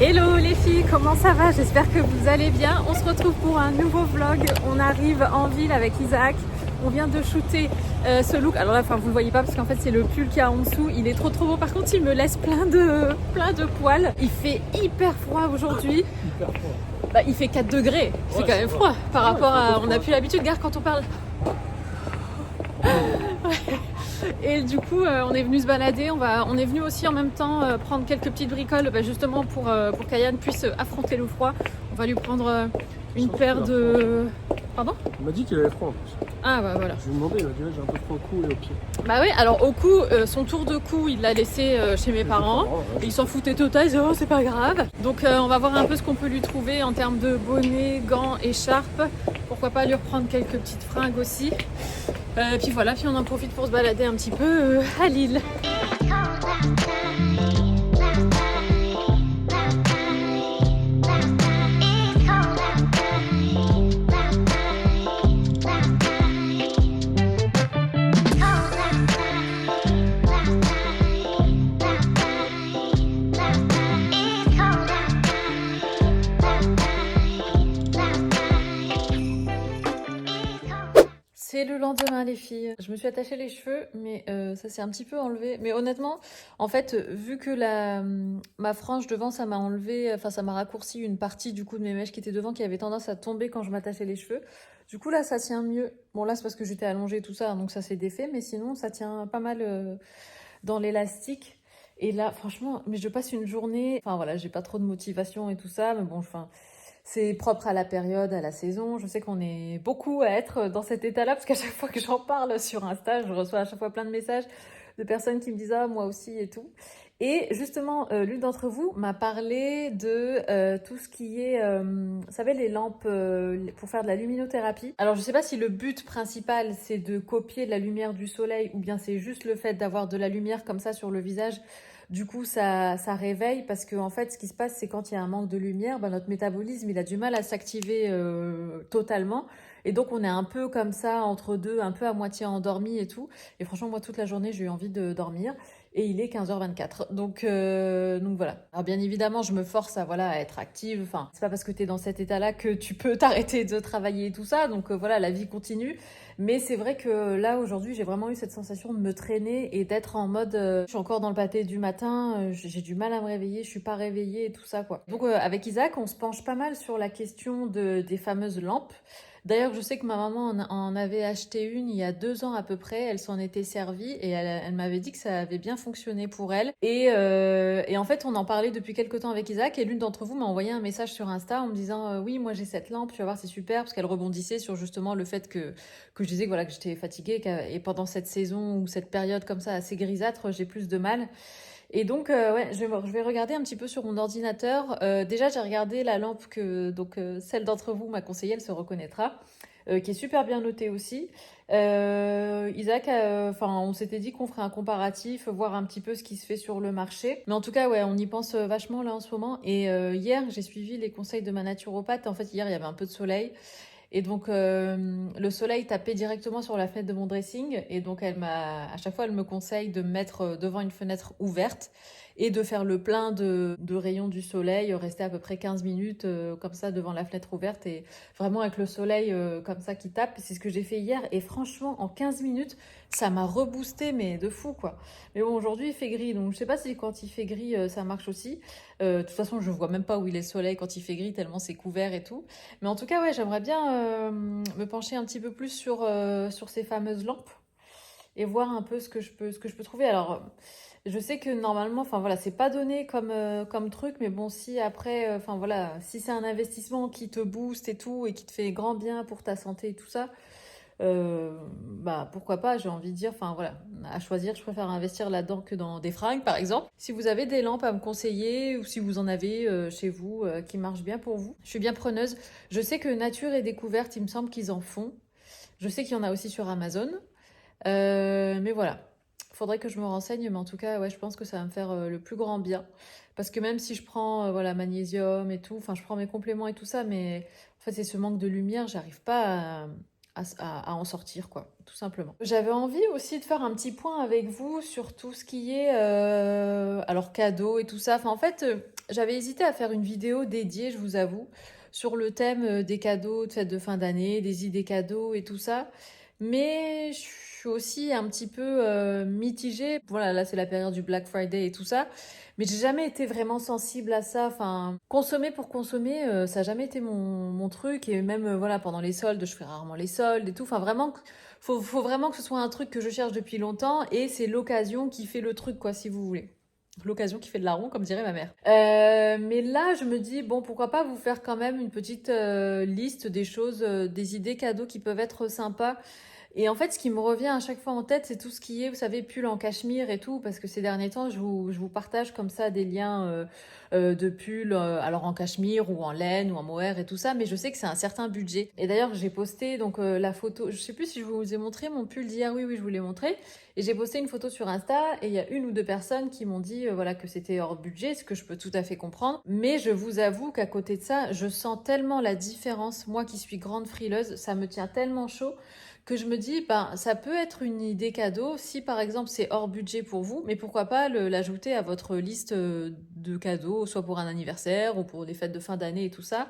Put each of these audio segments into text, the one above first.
Hello les filles, comment ça va? J'espère que vous allez bien. On se retrouve pour un nouveau vlog. On arrive en ville avec Isaac. On vient de shooter ce look. Alors là, enfin, vous le voyez pas parce qu'en fait c'est le pull qu'il y a en dessous. Il est trop beau. Par contre, il me laisse plein de poils. Il fait hyper froid aujourd'hui. Hyper froid. Bah, il fait 4 degrés. C'est quand même froid par rapport à... On n'a plus l'habitude, regarde quand on parle. Et du coup, on est venu se balader. On est venu aussi en même temps prendre quelques petites bricoles, justement pour qu'Ayane puisse affronter le froid. On va lui prendre une paire de... Pardon? Il m'a dit qu'il avait froid en plus. Ah bah voilà. Je lui ai demandé, il m'a dit ouais, j'ai un peu froid au cou et au pied. Bah oui, alors au cou, son tour de cou, il l'a laissé chez mes parents. Et ils s'en foutaient total, ils disaient oh c'est pas grave. Donc on va voir un peu ce qu'on peut lui trouver en termes de bonnet, gants, écharpe. Pourquoi pas lui reprendre quelques petites fringues aussi. Puis voilà, puis on en profite pour se balader un petit peu à Lille. C'est le lendemain les filles. Je me suis attachée les cheveux, mais ça s'est un petit peu enlevé. Mais honnêtement, en fait, vu que ma frange devant, ça m'a enlevé, enfin ça m'a raccourci une partie du coup de mes mèches qui étaient devant, qui avait tendance à tomber quand je m'attachais les cheveux. Du coup là, ça tient mieux. Bon là, c'est parce que j'étais allongée tout ça, donc ça s'est défait, mais sinon ça tient pas mal dans l'élastique. Et là, franchement, mais je passe une journée, enfin voilà, j'ai pas trop de motivation et tout ça, mais bon, enfin... C'est propre à la période, à la saison. Je sais qu'on est beaucoup à être dans cet état-là parce qu'à chaque fois que j'en parle sur Insta, je reçois à chaque fois plein de messages de personnes qui me disent « Ah, moi aussi » et tout. Et justement, l'une d'entre vous m'a parlé de tout ce qui est, vous savez, les lampes pour faire de la luminothérapie. Alors, je sais pas si le but principal, c'est de copier de la lumière du soleil ou bien c'est juste le fait d'avoir de la lumière comme ça sur le visage. Du coup, ça réveille parce que en fait, ce qui se passe, c'est quand il y a un manque de lumière, notre métabolisme, il a du mal à s'activer totalement. Et donc, on est un peu comme ça, entre deux, un peu à moitié endormi et tout. Et franchement, moi, toute la journée, j'ai eu envie de dormir. Et il est 15h24. Donc voilà. Alors bien évidemment, je me force à être active. Enfin, c'est pas parce que tu es dans cet état-là que tu peux t'arrêter de travailler et tout ça. Donc voilà, la vie continue. Mais c'est vrai que là, aujourd'hui, j'ai vraiment eu cette sensation de me traîner et d'être en mode... je suis encore dans le pâté du matin, j'ai du mal à me réveiller, je suis pas réveillée et tout ça, quoi. Donc avec Isaac, on se penche pas mal sur la question des fameuses lampes. D'ailleurs, je sais que ma maman en avait acheté une il y a 2 ans à peu près. Elle s'en était servie et elle m'avait dit que ça avait bien fonctionné pour elle. Et en fait, on en parlait depuis quelques temps avec Isaac et l'une d'entre vous m'a envoyé un message sur Insta en me disant oui, moi j'ai cette lampe, tu vas voir, c'est super, parce qu'elle rebondissait sur justement le fait que je disais que j'étais fatiguée et pendant cette saison ou cette période comme ça assez grisâtre, j'ai plus de mal. Et donc, ouais, je vais regarder un petit peu sur mon ordinateur. Déjà, j'ai regardé la lampe que celle d'entre vous m'a conseillée, elle se reconnaîtra, qui est super bien notée aussi. Isaac, on s'était dit qu'on ferait un comparatif, voir un petit peu ce qui se fait sur le marché. Mais en tout cas, ouais, on y pense vachement là en ce moment. Et hier, j'ai suivi les conseils de ma naturopathe. En fait, hier, il y avait un peu de soleil. Et donc, le soleil tapait directement sur la fenêtre de mon dressing. Et donc, à chaque fois, elle me conseille de me mettre devant une fenêtre ouverte et de faire le plein de rayons du soleil, rester à peu près 15 minutes comme ça devant la fenêtre ouverte et vraiment avec le soleil comme ça qui tape. C'est ce que j'ai fait hier. Et franchement, en 15 minutes, ça m'a reboosté, mais de fou, quoi. Mais bon, aujourd'hui, il fait gris. Donc, je sais pas si quand il fait gris, ça marche aussi. De toute façon, je vois même pas où il est le soleil quand il fait gris, tellement c'est couvert et tout. Mais en tout cas, ouais, j'aimerais bien me pencher un petit peu plus sur ces fameuses lampes et voir un peu ce que je peux trouver. Alors, je sais que normalement, enfin voilà, c'est pas donné comme truc, mais bon, si après, enfin voilà, si c'est un investissement qui te booste et tout et qui te fait grand bien pour ta santé et tout ça, pourquoi pas, j'ai envie de dire, enfin voilà, à choisir, je préfère investir là-dedans que dans des fringues par exemple. Si vous avez des lampes à me conseiller ou si vous en avez chez vous qui marchent bien pour vous, je suis bien preneuse. Je sais que Nature et Découverte, il me semble qu'ils en font. Je sais qu'il y en a aussi sur Amazon. Mais voilà, faudrait que je me renseigne, mais en tout cas, ouais, je pense que ça va me faire le plus grand bien. Parce que même si je prends magnésium et tout, enfin je prends mes compléments et tout ça, mais en fait c'est ce manque de lumière, j'arrive pas à en sortir, quoi, tout simplement. J'avais envie aussi de faire un petit point avec vous sur tout ce qui est alors cadeaux et tout ça. Enfin, en fait, j'avais hésité à faire une vidéo dédiée, je vous avoue, sur le thème des cadeaux de fête de fin d'année, des idées cadeaux et tout ça. Mais je suis aussi un petit peu mitigée. Voilà, là c'est la période du Black Friday et tout ça. Mais j'ai jamais été vraiment sensible à ça. Enfin, consommer pour consommer, ça n'a jamais été mon truc. Et même, voilà, pendant les soldes, je fais rarement les soldes et tout. Enfin, vraiment, faut vraiment que ce soit un truc que je cherche depuis longtemps. Et c'est l'occasion qui fait le truc, quoi, si vous voulez. L'occasion qui fait le larron, comme dirait ma mère. Mais là, je me dis, bon, pourquoi pas vous faire quand même une petite liste des choses, des idées cadeaux qui peuvent être sympas. Et en fait, ce qui me revient à chaque fois en tête, c'est tout ce qui est, vous savez, pull en cachemire et tout, parce que ces derniers temps, je vous partage comme ça des liens de pulls, alors en cachemire ou en laine ou en mohair et tout ça, mais je sais que c'est un certain budget. Et d'ailleurs, j'ai posté donc la photo, je sais plus si je vous ai montré mon pull d'hier, oui, oui, je vous l'ai montré, et j'ai posté une photo sur Insta, et il y a une ou deux personnes qui m'ont dit voilà que c'était hors budget, ce que je peux tout à fait comprendre, mais je vous avoue qu'à côté de ça, je sens tellement la différence, moi qui suis grande frileuse, ça me tient tellement chaud que je me dis, ben, ça peut être une idée cadeau si par exemple c'est hors budget pour vous, mais pourquoi pas l'ajouter à votre liste de cadeaux, soit pour un anniversaire ou pour des fêtes de fin d'année et tout ça.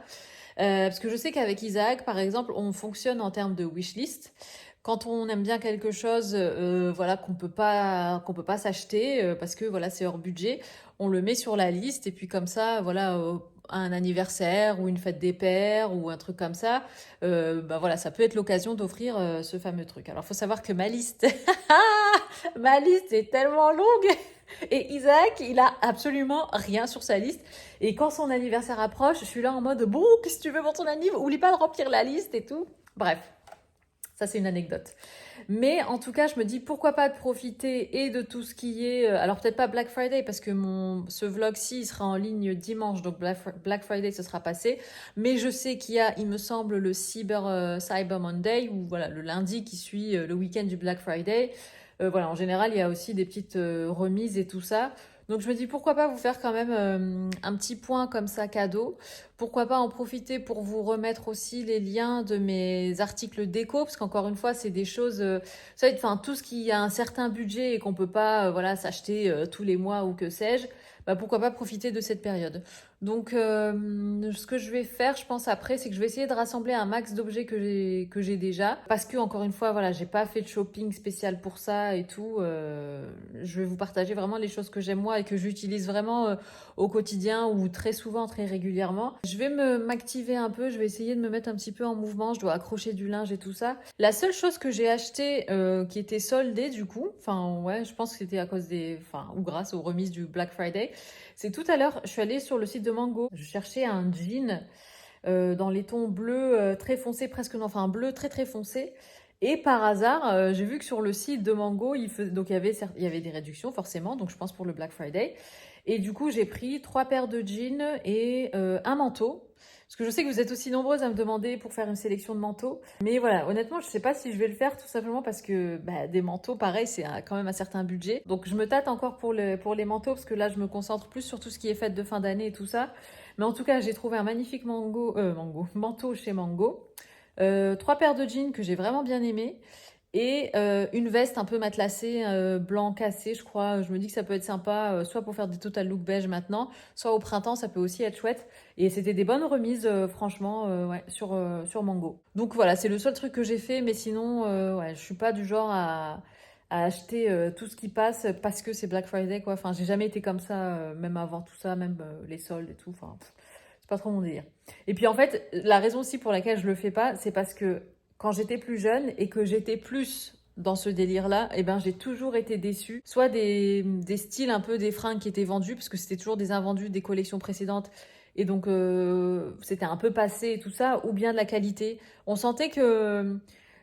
Parce que je sais qu'avec Isaac, par exemple, on fonctionne en termes de wishlist. Quand on aime bien quelque chose, voilà, qu'on peut pas s'acheter parce que voilà, c'est hors budget, on le met sur la liste et puis comme ça, voilà, à un anniversaire ou une fête des pères ou un truc comme ça, bah voilà, ça peut être l'occasion d'offrir ce fameux truc. Alors, il faut savoir que ma liste, ma liste est tellement longue. Et Isaac, il a absolument rien sur sa liste. Et quand son anniversaire approche, je suis là en mode bon, qu'est-ce que tu veux pour ton anniversaire? Oublie pas de remplir la liste et tout. Bref, ça c'est une anecdote. Mais en tout cas, je me dis pourquoi pas de profiter et de tout ce qui est. Alors peut-être pas Black Friday parce que ce vlog-ci il sera en ligne dimanche, donc Black Friday ce sera passé. Mais je sais qu'il y a, il me semble, le Cyber Monday ou voilà le lundi qui suit le week-end du Black Friday. Voilà, en général, il y a aussi des petites remises et tout ça. Donc je me dis pourquoi pas vous faire quand même un petit point comme ça cadeau. Pourquoi pas en profiter pour vous remettre aussi les liens de mes articles déco, parce qu'encore une fois, c'est des choses, vous savez, enfin, tout ce qui a un certain budget et qu'on peut pas, voilà, s'acheter tous les mois ou que sais-je, bah, pourquoi pas profiter de cette période. Donc, ce que je vais faire, je pense après, c'est que je vais essayer de rassembler un max d'objets que j'ai déjà, parce que encore une fois, voilà, j'ai pas fait de shopping spécial pour ça et tout. Je vais vous partager vraiment les choses que j'aime moi et que j'utilise vraiment au quotidien ou très souvent, très régulièrement. Je vais m'activer un peu, je vais essayer de me mettre un petit peu en mouvement, je dois accrocher du linge et tout ça. La seule chose que j'ai acheté qui était soldée du coup, enfin ouais, je pense que c'était à cause ou grâce aux remises du Black Friday, c'est tout à l'heure, je suis allée sur le site de Mango, je cherchais un jean dans les tons bleus très foncés, presque non, enfin un bleu très très foncé. Et par hasard, j'ai vu que sur le site de Mango, donc il y avait des réductions forcément, donc je pense pour le Black Friday. Et du coup, j'ai pris 3 paires de jeans et un manteau. Parce que je sais que vous êtes aussi nombreuses à me demander pour faire une sélection de manteaux. Mais voilà, honnêtement, je sais pas si je vais le faire tout simplement parce que bah, des manteaux, pareil, c'est quand même un certain budget. Donc je me tâte encore pour les manteaux parce que là, je me concentre plus sur tout ce qui est fête de fin d'année et tout ça. Mais en tout cas, j'ai trouvé un magnifique manteau chez Mango. 3 paires de jeans que j'ai vraiment bien aimées. Et une veste un peu matelassée, blanc cassé, je crois. Je me dis que ça peut être sympa, soit pour faire des total look beige maintenant, soit au printemps, ça peut aussi être chouette. Et c'était des bonnes remises, franchement, ouais, sur Mango. Donc voilà, c'est le seul truc que j'ai fait, mais sinon, ouais, je suis pas du genre à acheter tout ce qui passe parce que c'est Black Friday, quoi. Enfin, j'ai jamais été comme ça, même avant tout ça, même les soldes et tout. Enfin, c'est pas trop mon délire. Et puis en fait, la raison aussi pour laquelle je le fais pas, c'est parce que quand j'étais plus jeune et que j'étais plus dans ce délire-là, eh ben, j'ai toujours été déçue. Soit des styles un peu des fringues qui étaient vendus, parce que c'était toujours des invendus des collections précédentes. Et donc, c'était un peu passé et tout ça, ou bien de la qualité. On sentait que,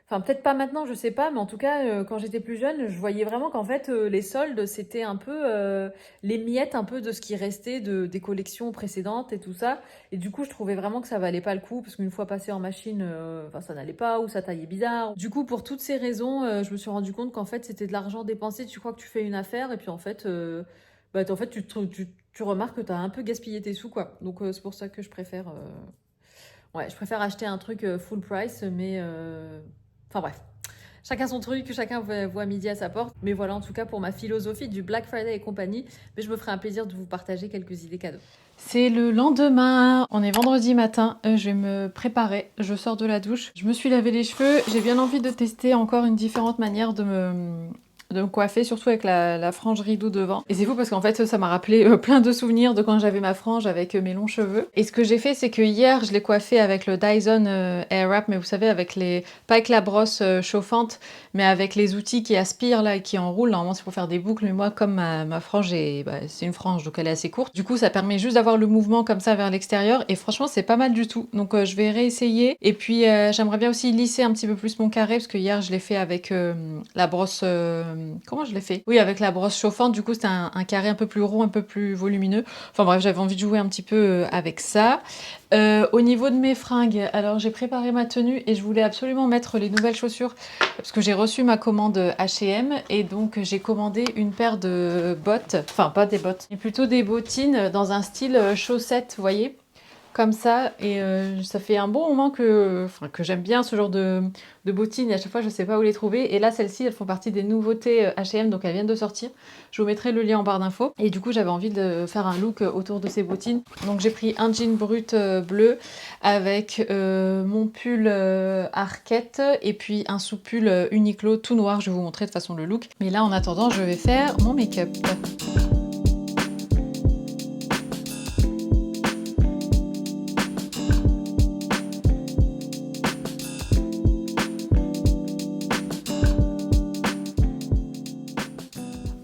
enfin, peut-être pas maintenant, je sais pas, mais en tout cas, quand j'étais plus jeune, je voyais vraiment qu'en fait, les soldes, c'était un peu les miettes un peu de ce qui restait des collections précédentes et tout ça. Et du coup, je trouvais vraiment que ça valait pas le coup parce qu'une fois passé en machine, enfin, ça n'allait pas ou ça taillait bizarre. Du coup, pour toutes ces raisons, je me suis rendu compte qu'en fait, c'était de l'argent dépensé. Tu crois que tu fais une affaire et puis en fait, bah, en fait tu remarques que tu as un peu gaspillé tes sous, quoi. Donc, c'est pour ça que je préfère, ouais, je préfère acheter un truc full price, mais enfin bref. chacun son truc, chacun voit midi à sa porte. Mais voilà, en tout cas, pour ma philosophie du Black Friday et compagnie, mais je me ferai un plaisir de vous partager quelques idées cadeaux. C'est le lendemain, on est vendredi matin, je vais me préparer, je sors de la douche, je me suis lavé les cheveux, j'ai bien envie de tester encore une différente manière de me coiffer, surtout avec la frange rideau devant. Et c'est fou parce qu'en fait ça m'a rappelé plein de souvenirs de quand j'avais ma frange avec mes longs cheveux. Et ce que j'ai fait, c'est que hier je l'ai coiffé avec le Dyson Airwrap, mais vous savez, avec les, pas avec la brosse chauffante, mais avec les outils qui aspirent là et qui enroulent. Normalement c'est pour faire des boucles, mais moi comme ma frange est, c'est une frange donc elle est assez courte, du coup ça permet juste d'avoir le mouvement comme ça vers l'extérieur et franchement c'est pas mal du tout. Donc je vais réessayer. Et puis j'aimerais bien aussi lisser un petit peu plus mon carré parce que hier je l'ai fait avec la brosse... comment je l'ai fait? Oui, avec la brosse chauffante, du coup c'était un carré un peu plus rond, un peu plus volumineux. Enfin bref, j'avais envie de jouer un petit peu avec ça. Au niveau de mes fringues, alors j'ai préparé ma tenue et je voulais absolument mettre les nouvelles chaussures parce que j'ai reçu ma commande H&M et donc j'ai commandé une paire de bottes, enfin pas des bottes, mais plutôt des bottines dans un style chaussettes, vous voyez, comme ça. Et ça fait un bon moment que j'aime bien ce genre de bottines et à chaque fois je sais pas où les trouver. Et là celles-ci elles font partie des nouveautés H&M, donc elles viennent de sortir. Je vous mettrai le lien en barre d'infos. Et du coup j'avais envie de faire un look autour de ces bottines. Donc j'ai pris un jean brut bleu avec mon pull Arquette et puis un sous-pull Uniqlo tout noir. Je vais vous montrer de toute façon le look. Mais là en attendant je vais faire mon make-up.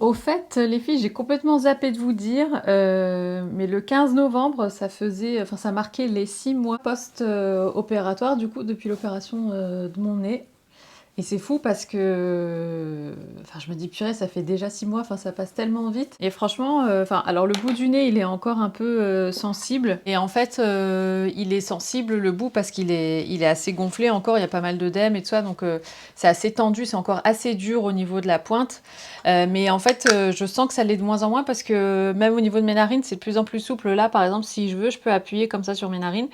Au fait, les filles, j'ai complètement zappé de vous dire, mais le 15 novembre, ça marquait les 6 mois post-opératoire, du coup, depuis l'opération de mon nez. Et c'est fou parce que, je me dis purée, ça fait déjà 6 mois, ça passe tellement vite. Et franchement, alors le bout du nez, il est encore un peu sensible. Et en fait, il est sensible le bout parce qu'il est assez gonflé encore. Il y a pas mal d'œdème et tout ça, donc c'est assez tendu, c'est encore assez dur au niveau de la pointe. Mais en fait, je sens que ça l'est de moins en moins parce que même au niveau de mes narines, c'est de plus en plus souple. Là, par exemple, si je veux, je peux appuyer comme ça sur mes narines.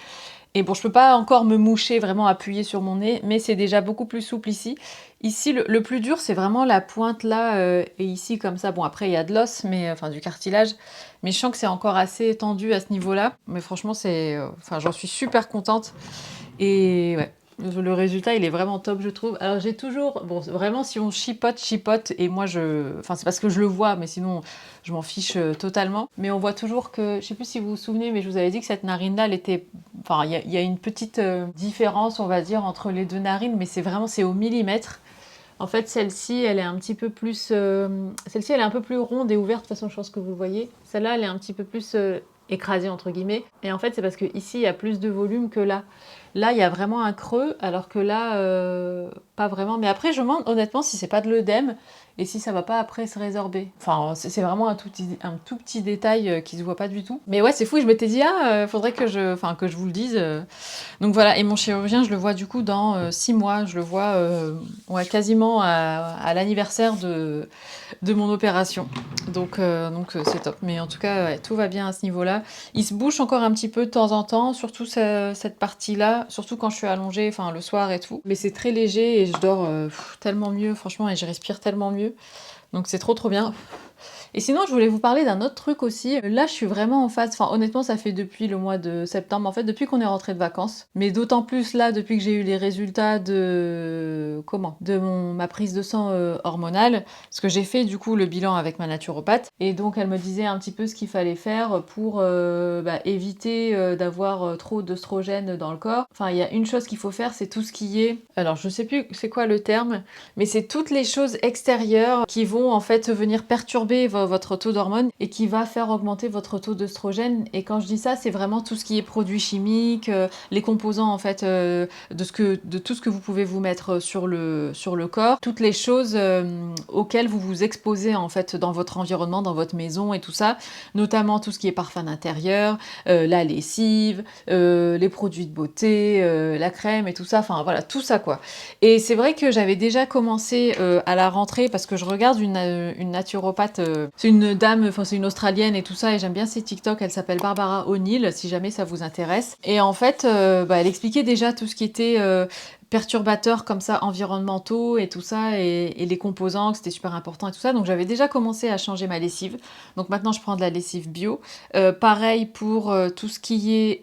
Et bon, je peux pas encore me moucher, vraiment appuyer sur mon nez, mais c'est déjà beaucoup plus souple ici. Ici, le plus dur, c'est vraiment la pointe là, et ici comme ça. Bon, après, il y a de l'os, mais enfin du cartilage. Mais je sens que c'est encore assez tendu à ce niveau-là. Mais franchement, j'en suis super contente. Et ouais. Le résultat, il est vraiment top, je trouve. Alors, j'ai toujours... Bon, vraiment, si on chipote, et moi, Enfin, c'est parce que je le vois, mais sinon, je m'en fiche totalement. Mais on voit toujours que... Je sais plus si vous vous souvenez, mais je vous avais dit que cette narine-là, elle était... Enfin, il y a une petite différence, on va dire, entre les deux narines, mais c'est au millimètre. En fait, celle-ci, elle est un petit peu plus... Celle-ci, elle est un peu plus ronde et ouverte, de toute façon, je pense que vous le voyez. Celle-là, elle est un petit peu plus écrasée, entre guillemets. Et en fait, c'est parce que ici, il y a plus de volume que là. Là, il y a vraiment un creux, alors que là, pas vraiment. Mais après, je me demande honnêtement si c'est pas de l'œdème et si ça va pas après se résorber. Enfin, c'est vraiment un tout petit détail qui se voit pas du tout. Mais ouais, c'est fou, je m'étais dit, faudrait que je vous le dise. Donc voilà, et mon chirurgien, je le vois du coup dans 6 mois. Je le vois quasiment à l'anniversaire de mon opération. Donc c'est top. Mais en tout cas, ouais, tout va bien à ce niveau-là. Il se bouge encore un petit peu de temps en temps, surtout cette partie-là, surtout quand je suis allongée, le soir et tout. Mais c'est très léger et je dors tellement mieux, franchement, et je respire tellement mieux. Donc c'est trop bien. Et sinon, je voulais vous parler d'un autre truc aussi. Là, je suis vraiment en phase. Enfin, honnêtement, ça fait depuis le mois de septembre. En fait, depuis qu'on est rentré de vacances. Mais d'autant plus là, depuis que j'ai eu les résultats de ma prise de sang hormonale. Parce que j'ai fait du coup le bilan avec ma naturopathe. Et donc, elle me disait un petit peu ce qu'il fallait faire pour éviter d'avoir trop d'œstrogène dans le corps. Enfin, il y a une chose qu'il faut faire, c'est tout ce qui est... Alors, je sais plus c'est quoi le terme, mais c'est toutes les choses extérieures qui vont en fait venir perturber votre taux d'hormones et qui va faire augmenter votre taux d'œstrogène. Et quand je dis ça, c'est vraiment tout ce qui est produits chimiques, les composants en fait de tout ce que vous pouvez vous mettre sur le corps, toutes les choses auxquelles vous vous exposez en fait dans votre environnement, dans votre maison et tout ça, notamment tout ce qui est parfum d'intérieur, la lessive, les produits de beauté, la crème et tout ça, enfin voilà, tout ça quoi. Et c'est vrai que j'avais déjà commencé à la rentrée parce que je regarde une naturopathe, c'est une dame, c'est une Australienne et tout ça, et j'aime bien ses TikTok, elle s'appelle Barbara O'Neill, si jamais ça vous intéresse. Et en fait, elle expliquait déjà tout ce qui était perturbateurs comme ça environnementaux et tout ça, et les composants, que c'était super important et tout ça. Donc j'avais déjà commencé à changer ma lessive. Donc maintenant je prends de la lessive bio. Pareil pour tout ce qui est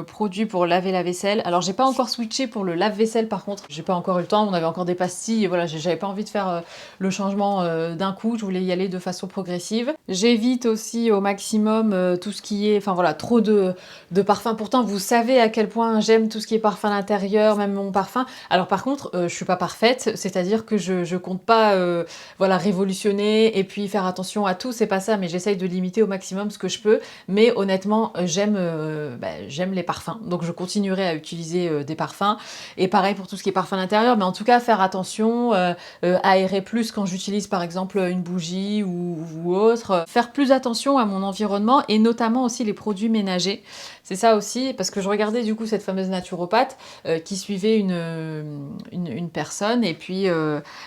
produit pour laver la vaisselle. Alors j'ai pas encore switché pour le lave-vaisselle par contre. J'ai pas encore eu le temps, on avait encore des pastilles et voilà, j'avais pas envie de faire le changement d'un coup. Je voulais y aller de façon progressive. J'évite aussi au maximum tout ce qui est, enfin voilà, trop de parfum. Pourtant vous savez à quel point j'aime tout ce qui est parfum à l'intérieur, même mon parfum. Alors par contre, je suis pas parfaite, c'est-à-dire que je compte pas voilà, révolutionner et puis faire attention à tout, c'est pas ça, mais j'essaye de limiter au maximum ce que je peux. Mais honnêtement, j'aime les parfums, donc je continuerai à utiliser des parfums. Et pareil pour tout ce qui est parfum à l'intérieur, mais en tout cas faire attention, aérer plus quand j'utilise par exemple une bougie ou autre, faire plus attention à mon environnement et notamment aussi les produits ménagers. C'est ça aussi, parce que je regardais du coup cette fameuse naturopathe qui suivait une personne et puis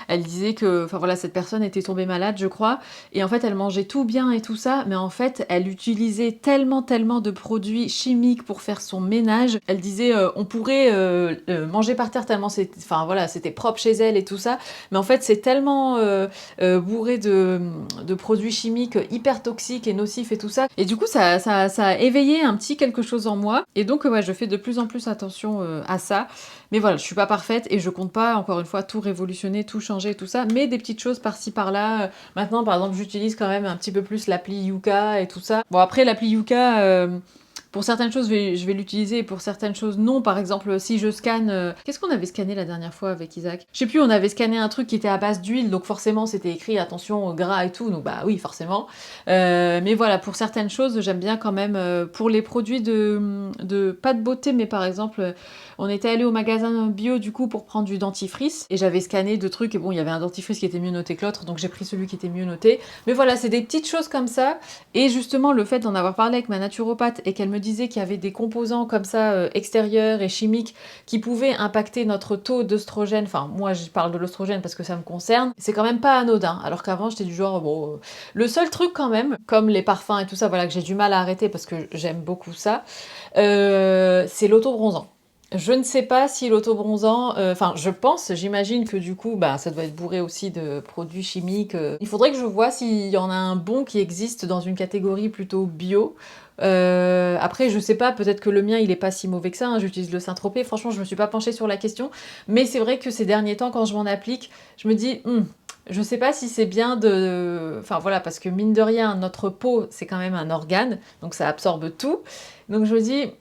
elle disait que, enfin voilà, cette personne était tombée malade, je crois, et en fait elle mangeait tout bien et tout ça, mais en fait elle utilisait tellement de produits chimiques pour faire son ménage. Elle disait on pourrait manger par terre tellement c'était, enfin voilà, c'était propre chez elle et tout ça, mais en fait c'est tellement bourré de produits chimiques hyper toxiques et nocifs et tout ça, et du coup ça a éveillé un petit quelque chose en moi, et donc ouais, je fais de plus en plus attention à ça. Mais voilà, je suis pas parfaite et je compte pas, encore une fois, tout révolutionner, tout changer, tout ça, mais des petites choses par-ci par-là. Maintenant, par exemple, j'utilise quand même un petit peu plus l'appli Yuka et tout ça. Bon, après, l'appli Yuka, pour certaines choses, je vais l'utiliser, et pour certaines choses, non. Par exemple, si je scanne... Qu'est-ce qu'on avait scanné la dernière fois avec Isaac? Je sais plus, on avait scanné un truc qui était à base d'huile, donc forcément, c'était écrit attention au gras et tout, donc bah oui, forcément. Mais voilà, pour certaines choses, j'aime bien quand même... pour les produits pas de beauté, mais par exemple, on était allé au magasin bio, du coup, pour prendre du dentifrice, et j'avais scanné deux trucs, et bon, il y avait un dentifrice qui était mieux noté que l'autre, donc j'ai pris celui qui était mieux noté. Mais voilà, c'est des petites choses comme ça, et justement, le fait d'en avoir parlé avec ma naturopathe, et qu'elle me disait qu'il y avait des composants comme ça extérieurs et chimiques qui pouvaient impacter notre taux d'œstrogène. Enfin, moi je parle de l'œstrogène parce que ça me concerne. C'est quand même pas anodin. Alors qu'avant j'étais du genre bon. Le seul truc quand même, comme les parfums et tout ça, voilà que j'ai du mal à arrêter parce que j'aime beaucoup ça, c'est l'autobronzant. Je ne sais pas si l'autobronzant, enfin je pense, j'imagine que du coup bah, ça doit être bourré aussi de produits chimiques. Il faudrait que je vois s'il y en a un bon qui existe dans une catégorie plutôt bio. Après je sais pas, peut-être que le mien il est pas si mauvais que ça, hein, j'utilise le Saint-Tropez, franchement je me suis pas penchée sur la question, mais c'est vrai que ces derniers temps quand je m'en applique, je me dis je sais pas si c'est bien de... Enfin voilà, parce que mine de rien, notre peau c'est quand même un organe, donc ça absorbe tout, donc je me dis...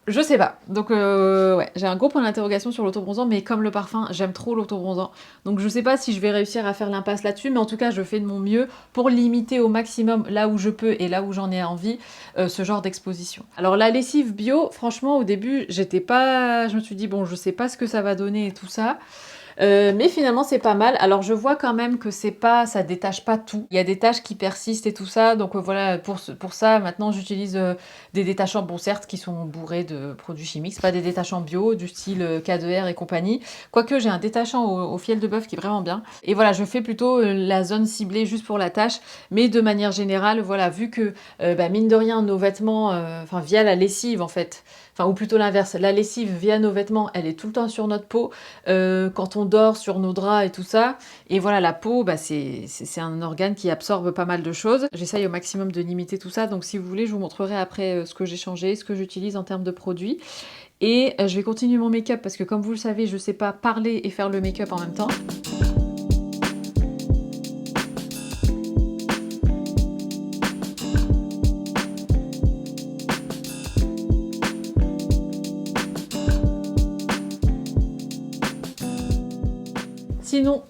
Je sais pas. Donc ouais, j'ai un gros point d'interrogation sur l'autobronzant, mais comme le parfum, j'aime trop l'autobronzant. Donc je sais pas si je vais réussir à faire l'impasse là-dessus, mais en tout cas, je fais de mon mieux pour limiter au maximum, là où je peux et là où j'en ai envie, ce genre d'exposition. Alors la lessive bio, franchement, au début, j'étais pas... Je me suis dit, bon, je sais pas ce que ça va donner et tout ça. Mais finalement c'est pas mal. Alors je vois quand même que c'est pas, ça détache pas tout. Il y a des taches qui persistent et tout ça. Donc voilà, pour ça maintenant j'utilise des détachants, bon certes qui sont bourrés de produits chimiques. C'est pas des détachants bio du style K2R et compagnie. Quoique j'ai un détachant au fiel de bœuf qui est vraiment bien. Et voilà, je fais plutôt la zone ciblée juste pour la tache. Mais de manière générale, voilà, vu que mine de rien nos vêtements, enfin via la lessive en fait. Enfin, ou plutôt l'inverse, la lessive via nos vêtements, elle est tout le temps sur notre peau, quand on dort, sur nos draps et tout ça. Et voilà, la peau, bah, c'est un organe qui absorbe pas mal de choses. J'essaye au maximum de limiter tout ça, donc si vous voulez, je vous montrerai après ce que j'ai changé, ce que j'utilise en termes de produits. Et je vais continuer mon make-up, parce que comme vous le savez, je sais pas parler et faire le make-up en même temps. Sinon,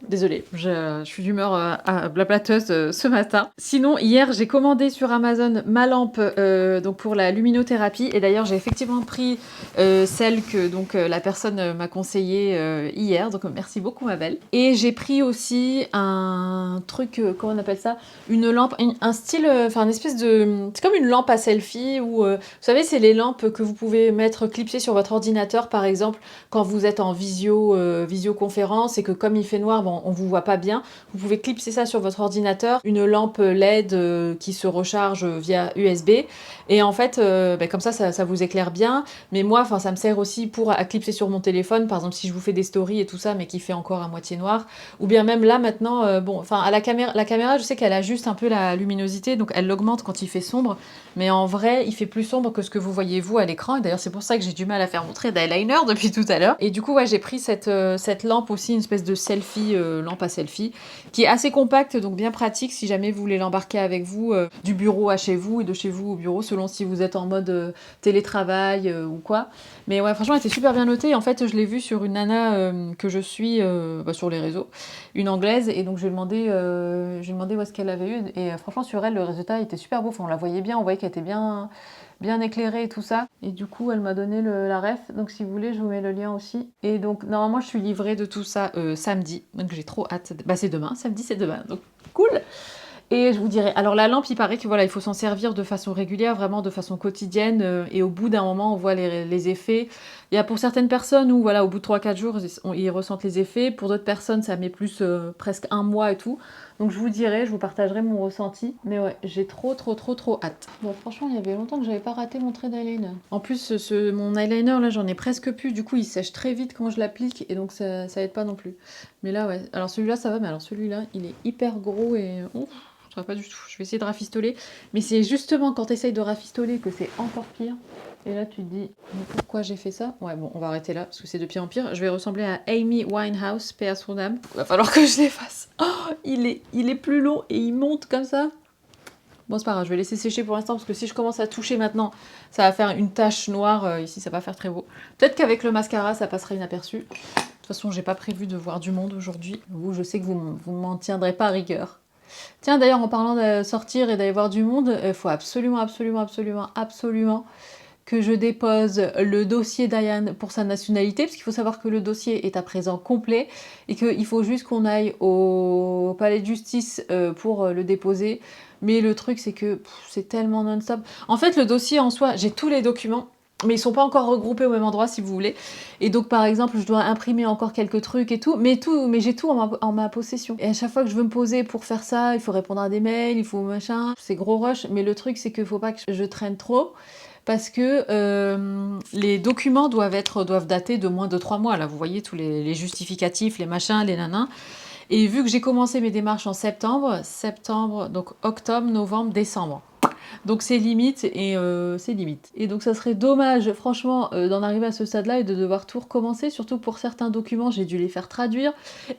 désolée, je suis d'humeur blablateuse ce matin. Sinon, hier, j'ai commandé sur Amazon ma lampe donc pour la luminothérapie. Et d'ailleurs, j'ai effectivement pris celle que donc, la personne m'a conseillée hier. Donc, merci beaucoup, ma belle. Et j'ai pris aussi un truc, comment on appelle ça? Une lampe, un style, enfin, une espèce de... C'est comme une lampe à selfie où, vous savez, c'est les lampes que vous pouvez mettre clipsées sur votre ordinateur, par exemple, quand vous êtes en visioconférence et que comme il fait noir, bon, on vous voit pas bien, vous pouvez clipser ça sur votre ordinateur, une lampe LED qui se recharge via USB. Et en fait, comme ça vous éclaire bien. Mais moi, ça me sert aussi à clipser sur mon téléphone, par exemple si je vous fais des stories et tout ça, mais qui fait encore à moitié noir. Ou bien même là maintenant, à la caméra, je sais qu'elle ajuste un peu la luminosité, donc elle l'augmente quand il fait sombre. Mais en vrai, il fait plus sombre que ce que vous voyez vous à l'écran. Et d'ailleurs, c'est pour ça que j'ai du mal à faire montrer d'eyeliner depuis tout à l'heure. Et du coup, ouais, j'ai pris cette lampe aussi, une espèce de selfie, lampe à selfie, qui est assez compacte, donc bien pratique si jamais vous voulez l'embarquer avec vous du bureau à chez vous et de chez vous au bureau, selon si vous êtes en mode télétravail ou quoi. Mais ouais, franchement, elle était super bien notée. En fait, je l'ai vue sur une nana que je suis sur les réseaux, une anglaise, et donc je lui ai demandé où est-ce qu'elle avait eu. Et franchement, sur elle, le résultat était super beau. Enfin, on la voyait bien, on voyait qu'elle était bien éclairée et tout ça. Et du coup, elle m'a donné la ref. Donc, si vous voulez, je vous mets le lien aussi. Et donc, normalement, je suis livrée de tout ça samedi. Donc, j'ai trop hâte. C'est demain. Samedi, c'est demain. Donc, cool. Et je vous dirais, alors la lampe, il paraît que il faut s'en servir de façon régulière, vraiment de façon quotidienne, et au bout d'un moment, on voit les effets. Il y a pour certaines personnes où, au bout de 3-4 jours, ils ressentent les effets. Pour d'autres personnes, ça met plus presque un mois et tout. Donc je vous partagerai mon ressenti. Mais ouais, j'ai trop hâte. Bon, franchement, il y avait longtemps que j'avais pas raté mon trait d'eyeliner. En plus, mon eyeliner, là, j'en ai presque plus. Du coup, il sèche très vite quand je l'applique, et donc ça aide pas non plus. Mais là, ouais. Alors celui-là, ça va, mais alors celui-là, il est hyper gros et... Ouf. Ça va pas du tout. Je vais essayer de rafistoler. Mais c'est justement quand tu essayes de rafistoler que c'est encore pire. Et là, tu te dis, mais pourquoi j'ai fait ça? Ouais, bon, on va arrêter là, parce que c'est de pire en pire. Je vais ressembler à Amy Winehouse, paix à son âme. Il va falloir que je l'efface. Oh, il est plus long et il monte comme ça. Bon, c'est pas grave, je vais laisser sécher pour l'instant, parce que si je commence à toucher maintenant, ça va faire une tache noire. Ici, ça va faire très beau. Peut-être qu'avec le mascara, ça passera inaperçu. De toute façon, j'ai pas prévu de voir du monde aujourd'hui. Vous, je sais que vous m'en tiendrez pas à rigueur. Tiens, d'ailleurs, en parlant de sortir et d'aller voir du monde, il faut absolument que je dépose le dossier d'Ayane pour sa nationalité, parce qu'il faut savoir que le dossier est à présent complet et qu'il faut juste qu'on aille au palais de justice pour le déposer. Mais le truc, c'est que c'est tellement non-stop. En fait, le dossier en soi, j'ai tous les documents, mais ils sont pas encore regroupés au même endroit, si vous voulez. Et donc, par exemple, je dois imprimer encore quelques trucs et tout, mais j'ai tout en ma possession. Et à chaque fois que je veux me poser pour faire ça, il faut répondre à des mails, il faut machin. C'est gros rush, mais le truc, c'est qu'il faut pas que je traîne trop, parce que les documents doivent dater de moins de 3 mois. Là, vous voyez tous les justificatifs, les machins, les nanins. Et vu que j'ai commencé mes démarches en septembre, donc octobre, novembre, décembre. Donc c'est limite, et c'est limite. Et donc ça serait dommage, franchement, d'en arriver à ce stade-là et de devoir tout recommencer, surtout pour certains documents, j'ai dû les faire traduire,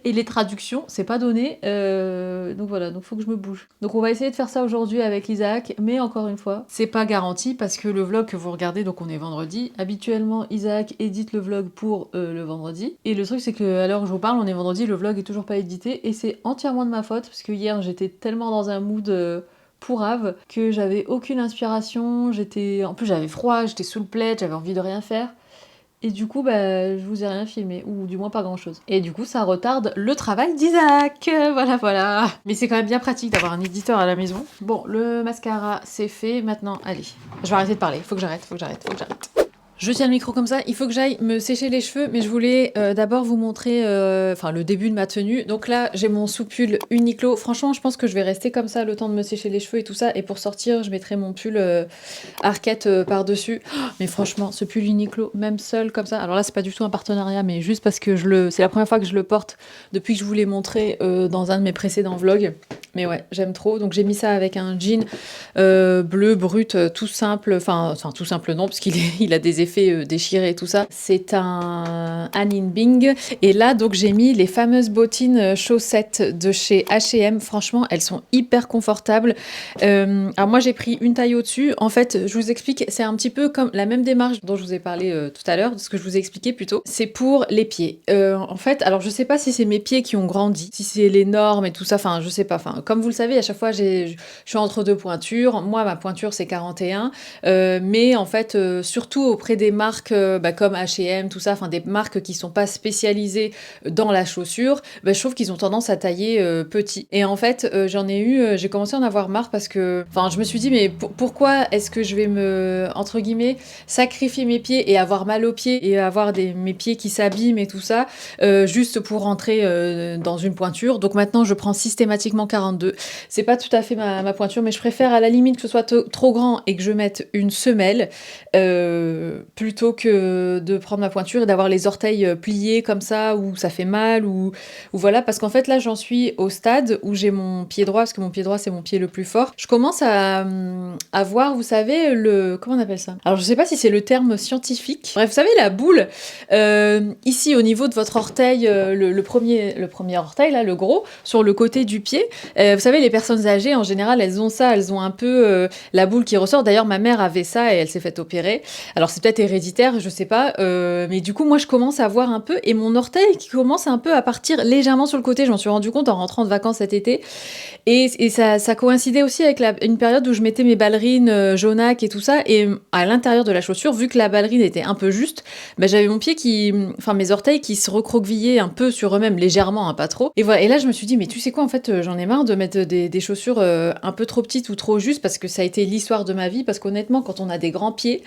et les traductions, c'est pas donné, donc voilà, donc faut que je me bouge. Donc on va essayer de faire ça aujourd'hui avec Isaac, mais encore une fois, c'est pas garanti, parce que le vlog que vous regardez, donc on est vendredi, habituellement Isaac édite le vlog pour le vendredi, et le truc c'est que à l'heure où je vous parle, on est vendredi, le vlog est toujours pas édité, et c'est entièrement de ma faute, parce que hier j'étais tellement dans un mood... pourrave, que j'avais aucune inspiration, en plus j'avais froid, j'étais sous le plaid, j'avais envie de rien faire. Et du coup, je vous ai rien filmé, ou du moins pas grand chose. Et du coup, ça retarde le travail d'Isaac. Voilà. Mais c'est quand même bien pratique d'avoir un éditeur à la maison. Bon, le mascara, c'est fait. Maintenant, allez, je vais arrêter de parler. Faut que j'arrête. Je tiens le micro comme ça, il faut que j'aille me sécher les cheveux, mais je voulais d'abord vous montrer le début de ma tenue. Donc là, j'ai mon sous-pull Uniqlo. Franchement, je pense que je vais rester comme ça le temps de me sécher les cheveux et tout ça. Et pour sortir, je mettrai mon pull Arquette par-dessus. Oh, mais franchement, ce pull Uniqlo, même seul comme ça. Alors là, c'est pas du tout un partenariat, mais juste parce que c'est la première fois que je le porte depuis que je vous l'ai montré dans un de mes précédents vlogs. Mais ouais, j'aime trop. Donc j'ai mis ça avec un jean bleu brut, tout simple. Enfin, tout simple non, parce il a des effets déchirés et tout ça. C'est un Anine Bing. Et là, donc j'ai mis les fameuses bottines chaussettes de chez H&M. Franchement, elles sont hyper confortables. Alors moi, j'ai pris une taille au-dessus. En fait, je vous explique, c'est un petit peu comme la même démarche dont je vous ai parlé tout à l'heure, de ce que je vous ai expliqué plutôt. C'est pour les pieds. En fait, alors je sais pas si c'est mes pieds qui ont grandi, si c'est les normes et tout ça. Enfin, je sais pas. Enfin, comme vous le savez, à chaque fois, je suis entre deux pointures. Moi, ma pointure, c'est 41. Mais en fait, surtout auprès après des marques comme H&M, tout ça, enfin des marques qui sont pas spécialisées dans la chaussure, je trouve qu'ils ont tendance à tailler petit. Et en fait, j'ai commencé à en avoir marre parce que, enfin, je me suis dit, mais pourquoi est-ce que je vais me, entre guillemets, sacrifier mes pieds et avoir mal aux pieds et avoir mes pieds qui s'abîment et tout ça, juste pour rentrer dans une pointure. Donc maintenant, je prends systématiquement 42. C'est pas tout à fait ma pointure, mais je préfère à la limite que ce soit trop grand et que je mette une semelle plutôt que de prendre ma pointure et d'avoir les orteils pliés comme ça, où ça fait mal, ou voilà. Parce qu'en fait, là, j'en suis au stade où j'ai mon pied droit, parce que mon pied droit, c'est mon pied le plus fort. Je commence à voir, vous savez, comment on appelle ça? Alors, je sais pas si c'est le terme scientifique. Bref, vous savez, la boule, ici, au niveau de votre orteil, le premier orteil, là, le gros, sur le côté du pied. Vous savez, les personnes âgées, en général, elles ont ça, elles ont un peu la boule qui ressort. D'ailleurs, ma mère avait ça et elle s'est fait opérer. Alors, c'est peut-être héréditaire, je sais pas. Mais du coup, moi, je commence à voir un peu, et mon orteil qui commence un peu à partir légèrement sur le côté. Je m'en suis rendu compte en rentrant de vacances cet été. Et ça coïncidait aussi avec une période où je mettais mes ballerines jaunaques et tout ça. Et à l'intérieur de la chaussure, vu que la ballerine était un peu juste, j'avais mon pied mes orteils qui se recroquevillaient un peu sur eux-mêmes, légèrement, hein, pas trop. Et voilà. Et là, je me suis dit, mais tu sais quoi, en fait, j'en ai marre de mettre des chaussures un peu trop petites ou trop justes, parce que ça a été l'histoire de ma vie. Parce qu'honnêtement, quand on a des grands pieds,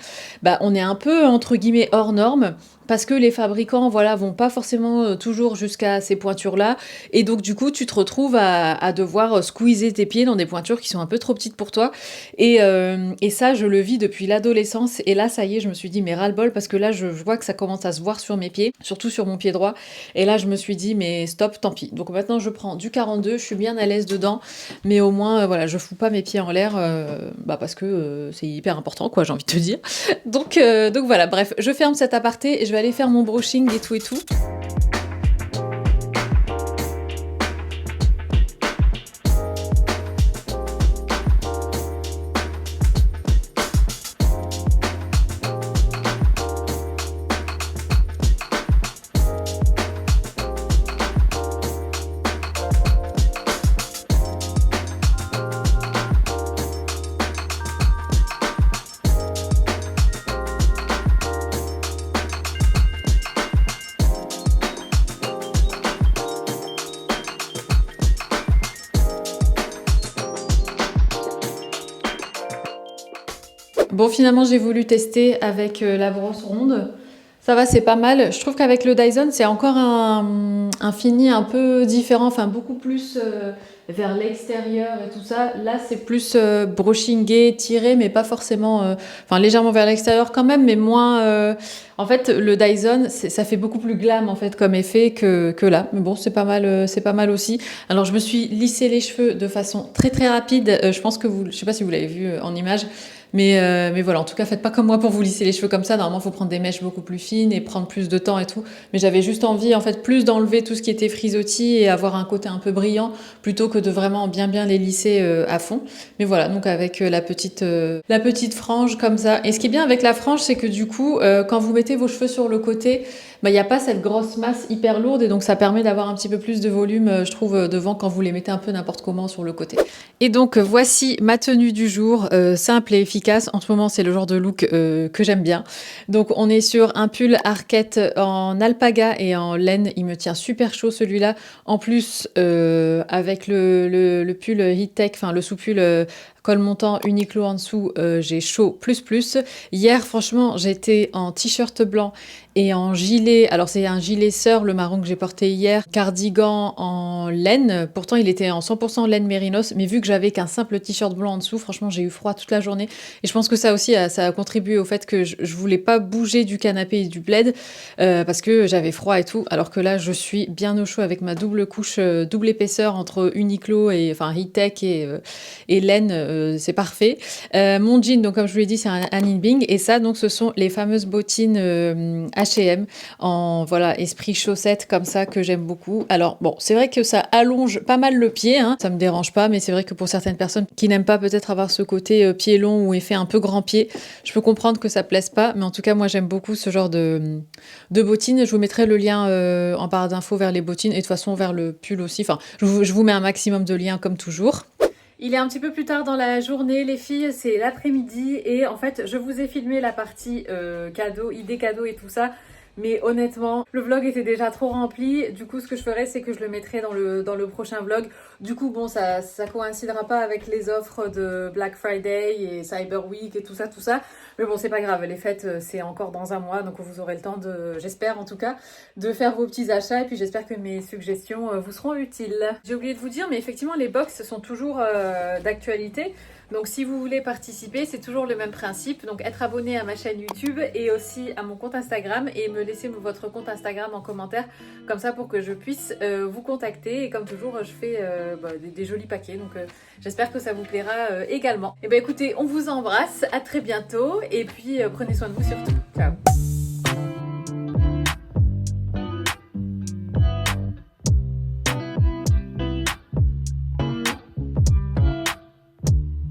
on est un peu, entre guillemets, hors norme. Parce que les fabricants, voilà, vont pas forcément toujours jusqu'à ces pointures-là. Et donc, du coup, tu te retrouves à devoir squeezer tes pieds dans des pointures qui sont un peu trop petites pour toi. Et ça, je le vis depuis l'adolescence. Et là, ça y est, je me suis dit, mais ras-le-bol, parce que là, je vois que ça commence à se voir sur mes pieds, surtout sur mon pied droit. Et là, je me suis dit, mais stop, tant pis. Donc maintenant, je prends du 42, je suis bien à l'aise dedans. Mais au moins, voilà, je fous pas mes pieds en l'air, parce que c'est hyper important, quoi, j'ai envie de te dire. Donc voilà, bref, je ferme cet aparté et je vais aller faire mon brushing et tout et tout. Bon, finalement, j'ai voulu tester avec la brosse ronde. Ça va, c'est pas mal. Je trouve qu'avec le Dyson, c'est encore un fini un peu différent, enfin beaucoup plus vers l'extérieur et tout ça. Là, c'est plus brushingé, tiré, mais pas forcément, enfin légèrement vers l'extérieur quand même, mais moins. En fait, le Dyson, ça fait beaucoup plus glam en fait comme effet que là. Mais bon, c'est pas mal aussi. Alors, je me suis lissé les cheveux de façon très très rapide. Je pense que je sais pas si vous l'avez vu en image. Mais voilà, en tout cas, faites pas comme moi pour vous lisser les cheveux comme ça. Normalement, il faut prendre des mèches beaucoup plus fines et prendre plus de temps et tout. Mais j'avais juste envie, en fait, plus d'enlever tout ce qui était frisottis et avoir un côté un peu brillant plutôt que de vraiment bien les lisser à fond. Mais voilà, donc avec la petite frange comme ça. Et ce qui est bien avec la frange, c'est que du coup, quand vous mettez vos cheveux sur le côté, il n'y a pas cette grosse masse hyper lourde et donc ça permet d'avoir un petit peu plus de volume, je trouve, devant quand vous les mettez un peu n'importe comment sur le côté. Et donc voici ma tenue du jour, simple et efficace. En ce moment, c'est le genre de look que j'aime bien. Donc on est sur un pull Arket en alpaga et en laine. Il me tient super chaud celui-là. En plus, avec le pull Heat Tech, enfin le sous-pull col montant Uniqlo en dessous, j'ai chaud plus. Hier, franchement, j'étais en t-shirt blanc et en gilet. Alors, c'est un gilet sœur, le marron que j'ai porté hier. Cardigan en laine. Pourtant, il était en 100% laine mérinos. Mais vu que j'avais qu'un simple t-shirt blanc en dessous, franchement, j'ai eu froid toute la journée. Et je pense que ça aussi, ça a contribué au fait que je voulais pas bouger du canapé et du plaid parce que j'avais froid et tout. Alors que là, je suis bien au chaud avec ma double couche, double épaisseur entre Uniqlo et enfin Heat Tech et laine. C'est parfait. Mon jean, donc comme je vous l'ai dit, c'est un Inbing. Et ça, donc, ce sont les fameuses bottines H&M en voilà esprit chaussette comme ça que j'aime beaucoup. Alors bon, c'est vrai que ça allonge pas mal le pied, hein. Ça me dérange pas, mais c'est vrai que pour certaines personnes qui n'aiment pas peut-être avoir ce côté pied long ou effet un peu grand pied, je peux comprendre que ça plaise pas. Mais en tout cas, moi j'aime beaucoup ce genre de bottines. Je vous mettrai le lien en barre d'infos vers les bottines et de toute façon vers le pull aussi. Enfin, je vous mets un maximum de liens comme toujours. Il est un petit peu plus tard dans la journée, les filles, c'est l'après-midi et en fait, je vous ai filmé la partie cadeau, idées cadeaux et tout ça. Mais honnêtement, le vlog était déjà trop rempli. Du coup, ce que je ferai, c'est que je le mettrai dans le prochain vlog. Du coup, bon, ça coïncidera pas avec les offres de Black Friday et Cyber Week et tout ça, tout ça. Mais bon, c'est pas grave. Les fêtes, c'est encore dans un mois. Donc, vous aurez le temps de, j'espère en tout cas, de faire vos petits achats. Et puis, j'espère que mes suggestions vous seront utiles. J'ai oublié de vous dire, mais effectivement, les box sont toujours d'actualité. Donc si vous voulez participer, c'est toujours le même principe. Donc être abonné à ma chaîne YouTube et aussi à mon compte Instagram et me laisser votre compte Instagram en commentaire comme ça pour que je puisse vous contacter. Et comme toujours, je fais des jolis paquets. Donc j'espère que ça vous plaira également. Et bien écoutez, on vous embrasse, à très bientôt et puis prenez soin de vous surtout. Ciao!